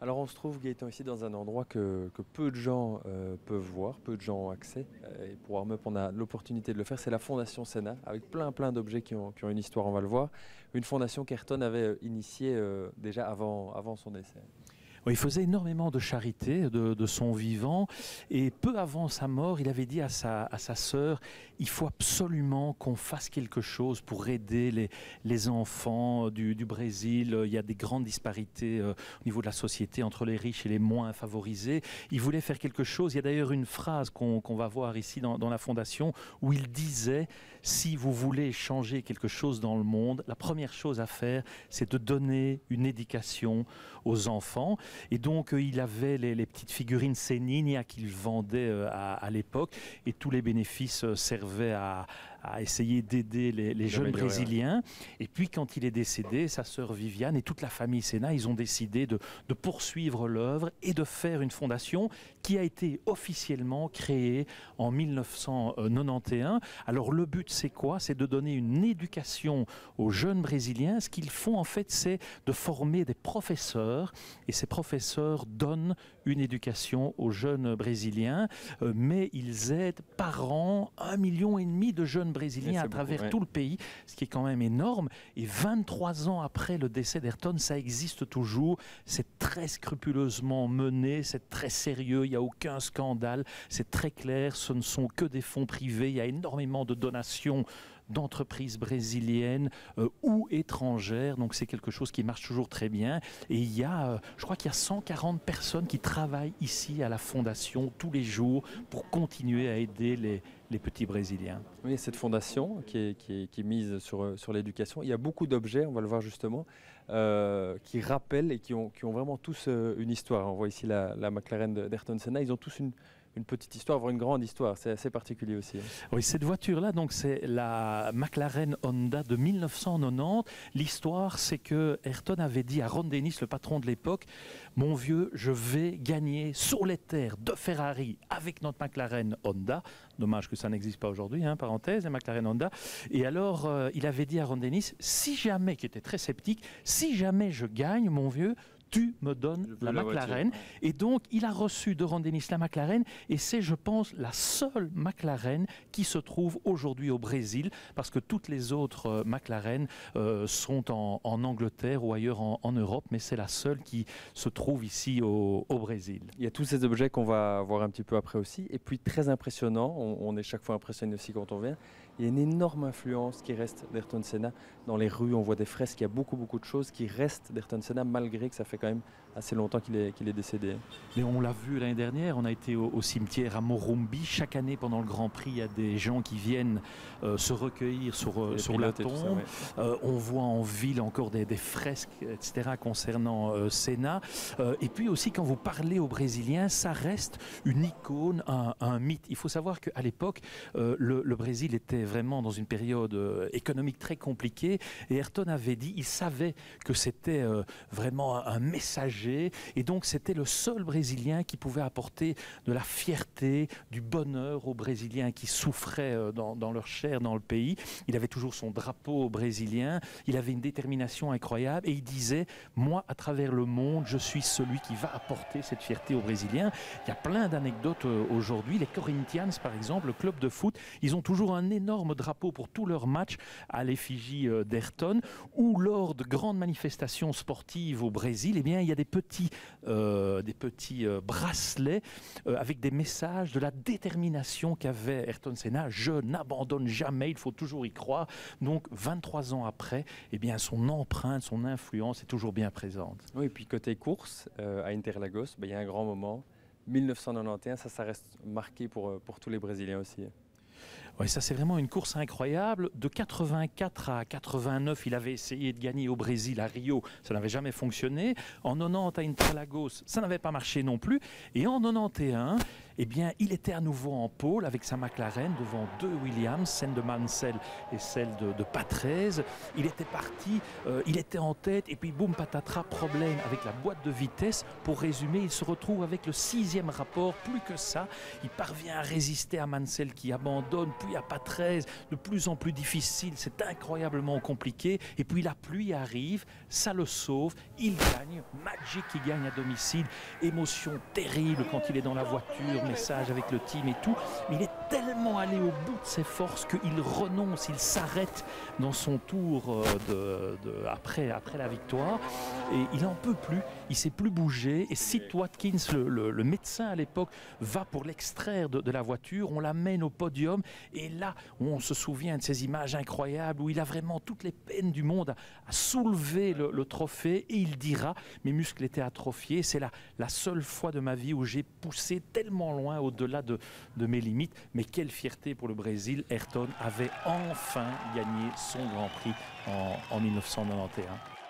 Alors on se trouve, Gaëtan, ici dans un endroit que peu de gens peuvent voir, peu de gens ont accès. Et pour Warm-Up, on a l'opportunité de le faire. C'est la Fondation Sénat, avec plein d'objets qui ont une histoire, on va le voir. Une fondation qu'Ayrton avait initiée déjà avant son décès. Oui, il faisait énormément de charité de son vivant et peu avant sa mort, il avait dit à sa sœur, il faut absolument qu'on fasse quelque chose pour aider les enfants du Brésil. Il y a des grandes disparités au niveau de la société entre les riches et les moins favorisés. Il voulait faire quelque chose. Il y a d'ailleurs une phrase qu'on va voir ici dans la fondation où il disait, si vous voulez changer quelque chose dans le monde, la première chose à faire, c'est de donner une éducation aux enfants. Et donc, il avait les petites figurines Séninia qu'il vendait à l'époque. Et tous les bénéfices servaient à essayer d'aider les jeunes Brésiliens. Et puis, quand il est décédé, sa sœur Viviane et toute la famille Sénat, ils ont décidé de poursuivre l'œuvre et de faire une fondation qui a été officiellement créée en 1991. Alors, le but, c'est quoi? C'est de donner une éducation aux jeunes Brésiliens. Ce qu'ils font, en fait, c'est de former des professeurs. Et ces professeurs donnent une éducation aux jeunes Brésiliens. Mais ils aident par an 1,5 million de jeunes Brésiliens à travers tout le pays, ce qui est quand même énorme. Et 23 ans après le décès d'Ayrton, ça existe toujours. C'est très scrupuleusement mené, c'est très sérieux, il n'y a aucun scandale, c'est très clair, ce ne sont que des fonds privés, il y a énormément de donations d'entreprises brésiliennes ou étrangères, donc c'est quelque chose qui marche toujours très bien. Et il y a, je crois qu'il y a 140 personnes qui travaillent ici à la Fondation tous les jours pour continuer à aider les petits Brésiliens. Oui, cette fondation qui mise sur l'éducation, il y a beaucoup d'objets, on va le voir justement, qui rappellent et qui ont vraiment tous une histoire. On voit ici la McLaren d'Ayrton Senna, ils ont tous une petite histoire, voire une grande histoire. C'est assez particulier aussi. Oui, cette voiture-là, donc c'est la McLaren Honda de 1990. L'histoire, c'est que Ayrton avait dit à Ron Dennis, le patron de l'époque, mon vieux, je vais gagner sur les terres de Ferrari avec notre McLaren Honda. Dommage que ça n'existe pas aujourd'hui, hein, parenthèse, la McLaren Honda. Et alors, il avait dit à Ron Dennis, si jamais, qui était très sceptique, si jamais je gagne, mon vieux, tu me donnes la McLaren. Et donc, il a reçu de Ron Dennis la McLaren. Et c'est, je pense, la seule McLaren qui se trouve aujourd'hui au Brésil. Parce que toutes les autres McLaren sont en Angleterre ou ailleurs en Europe. Mais c'est la seule qui se trouve ici au Brésil. Il y a tous ces objets qu'on va voir un petit peu après aussi. Et puis, très impressionnant, on est chaque fois impressionné aussi quand on vient. Il y a une énorme influence qui reste d'Ayrton Senna. Dans les rues, on voit des fresques, il y a beaucoup de choses qui restent d'Ayrton Senna, malgré que ça fait quand même assez longtemps qu'il est décédé. Mais on l'a vu l'année dernière, on a été au cimetière à Morumbi. Chaque année, pendant le Grand Prix, il y a des gens qui viennent se recueillir sur la tombe. Ça, ouais. On voit en ville encore des fresques, etc., concernant Senna. Et puis aussi, quand vous parlez aux Brésiliens, ça reste une icône, un mythe. Il faut savoir qu'à l'époque, le Brésil était vraiment dans une période économique très compliquée. Et Ayrton avait dit, il savait que c'était vraiment un messager. Et donc, c'était le seul Brésilien qui pouvait apporter de la fierté, du bonheur aux Brésiliens qui souffraient dans leur chair dans le pays. Il avait toujours son drapeau brésilien. Il avait une détermination incroyable. Et il disait, moi, à travers le monde, je suis celui qui va apporter cette fierté aux Brésiliens. Il y a plein d'anecdotes aujourd'hui. Les Corinthians, par exemple, le club de foot, ils ont toujours un énorme drapeau pour tous leurs matchs à l'effigie d'Ayrton. Ou lors de grandes manifestations sportives au Brésil, eh bien, il y a des petits bracelets avec des messages de la détermination qu'avait Ayrton Senna. Je n'abandonne jamais, il faut toujours y croire. Donc 23 ans après, eh bien, son empreinte, son influence est toujours bien présente. Oui, et puis côté course, à Interlagos, il y a un grand moment. 1991, ça reste marqué pour tous les Brésiliens aussi. Oui, ça c'est vraiment une course incroyable. De 84 à 89, il avait essayé de gagner au Brésil, à Rio, ça n'avait jamais fonctionné. En 90 à Interlagos, ça n'avait pas marché non plus. Et en 91, eh bien, il était à nouveau en pôle avec sa McLaren devant deux Williams, celle de Mansell et celle de Patrese. Il était parti, il était en tête et puis boum patatras, problème avec la boîte de vitesse. Pour résumer, il se retrouve avec le 6e rapport, plus que ça. Il parvient à résister à Mansell qui abandonne, puis n'y a pas 13, de plus en plus difficile, c'est incroyablement compliqué. Et puis la pluie arrive, ça le sauve, il gagne, Magic qui gagne à domicile, émotion terrible quand il est dans la voiture, message avec le team et tout. Mais il est tellement allé au bout de ses forces qu'il renonce, il s'arrête dans son tour après la victoire. Et il n'en peut plus, il ne sait plus bouger. Et Sid Watkins, le médecin à l'époque, va pour l'extraire de la voiture. On l'amène au podium. Et là, on se souvient de ces images incroyables où il a vraiment toutes les peines du monde à soulever le trophée. Et il dira, mes muscles étaient atrophiés. C'est la seule fois de ma vie où j'ai poussé tellement loin au-delà de mes limites. Mais quelle fierté pour le Brésil. Ayrton avait enfin gagné son Grand Prix en 1991.